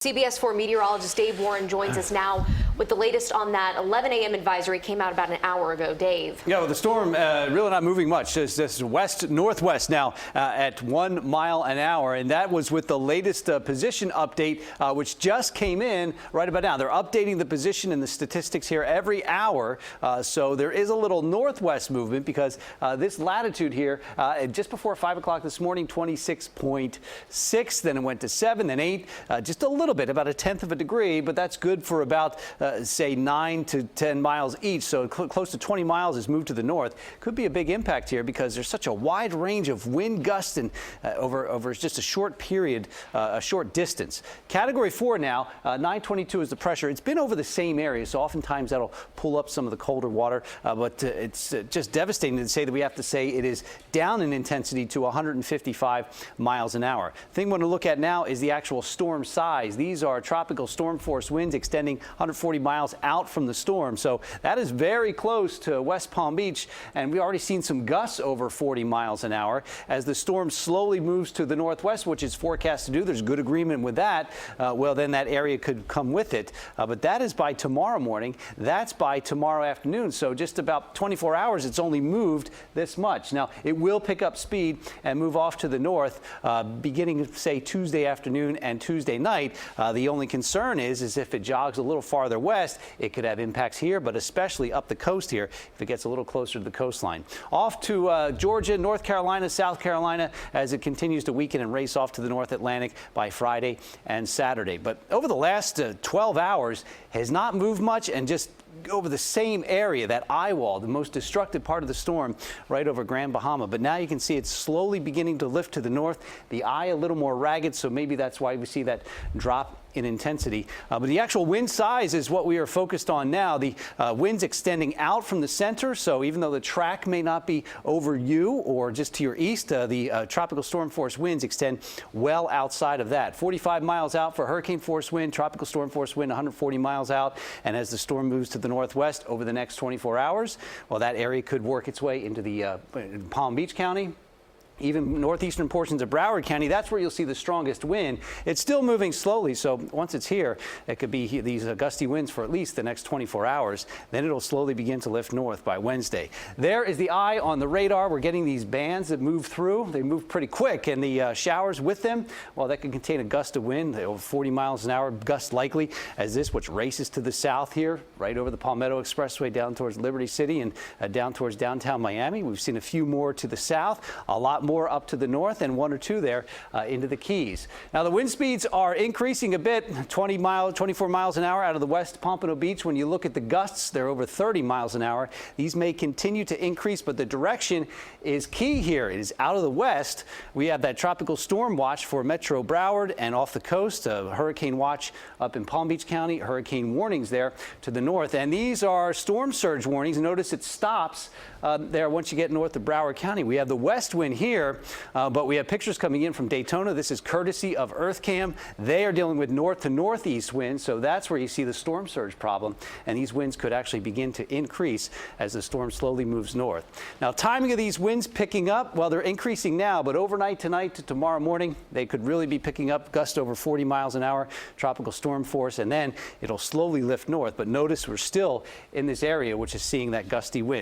CBS 4 meteorologist Dave Warren joins us now with the latest on that 11 a.m. advisory. Came out about an hour ago. Dave. Yeah, well, the storm really not moving much. Just west-northwest now at 1 mile an hour. And that was with the latest position update, which just came in right about now. They're updating the position and the statistics here every hour. So there is a little northwest movement because this latitude here, just before 5 o'clock this morning, 26.6. Then it went to 7, then 8, just a little bit, about 1/10 of a degree, but that's good for about, say, 9 to 10 miles each. So close to 20 miles is moved to the north. Could be a big impact here because there's such a wide range of wind gusts and over just a short period, a short distance. Category 4 now, 922 is the pressure. It's been over the same area, so oftentimes that'll pull up some of the colder water, but it's just devastating to say that we have to say it is down in intensity to 155 miles an hour. The thing we want to look at now is the actual storm size. These are tropical storm force winds extending 140 miles out from the storm. So that is very close to West Palm Beach. And we've already seen some gusts over 40 miles an hour as the storm slowly moves to the northwest, which is forecast to do. There's good agreement with that. Well, then that area could come with it. But that is by tomorrow morning. That's by tomorrow afternoon. So just about 24 hours, it's only moved this much. Now, it will pick up speed and move off to the north beginning, say, Tuesday afternoon and Tuesday night. The only concern is if it jogs a little farther west, it could have impacts here, but especially up the coast here if it gets a little closer to the coastline. Off to Georgia, North Carolina, South Carolina as it continues to weaken and race off to the North Atlantic by Friday and Saturday. But over the last 12 hours has not moved much and just over the same area, that eye wall, the most destructive part of the storm right over Grand Bahama. But now you can see it's slowly beginning to lift to the north. The eye a little more ragged, so maybe that's why we see that drop in intensity. But the actual wind size is what we are focused on now. The winds extending out from the center, so even though the track may not be over you or just to your east, the tropical storm force winds extend well outside of that. 45 miles out for hurricane force wind, tropical storm force wind 140 miles out. And as the storm moves to the northwest over the next 24 hours, well, that area could work its way into the Palm Beach County. Even northeastern portions of Broward County, that's where you'll see the strongest wind. It's still moving slowly, so once it's here, it could be these gusty winds for at least the next 24 hours. Then it'll slowly begin to lift north by Wednesday. There is the eye on the radar. We're getting these bands that move through. They move pretty quick, and the showers with them, well, that could contain a gust of wind, over 40 miles an hour, gust likely, as this, which races to the south here, right over the Palmetto Expressway down towards Liberty City and down towards downtown Miami. We've seen a few more to the south, a lot more up to the north, and 1 or 2 there into the Keys. Now the wind speeds are increasing a bit, 24 miles an hour out of the west Pompano Beach. When you look at the gusts, they're over 30 miles an hour. These may continue to increase, but the direction is key here. It is out of the west. We have that tropical storm watch for Metro Broward and off the coast, a hurricane watch up in Palm Beach County, hurricane warnings there to the north. And these are storm surge warnings. Notice it stops there once you get north of Broward County. We have the west wind here. But we have pictures coming in from Daytona. This is courtesy of EarthCam. They are dealing with north to northeast winds, so that's where you see the storm surge problem. And these winds could actually begin to increase as the storm slowly moves north. Now, timing of these winds picking up, well, they're increasing now, but overnight tonight to tomorrow morning, they could really be picking up gusts over 40 miles an hour, tropical storm force, and then it'll slowly lift north. But notice we're still in this area, which is seeing that gusty wind.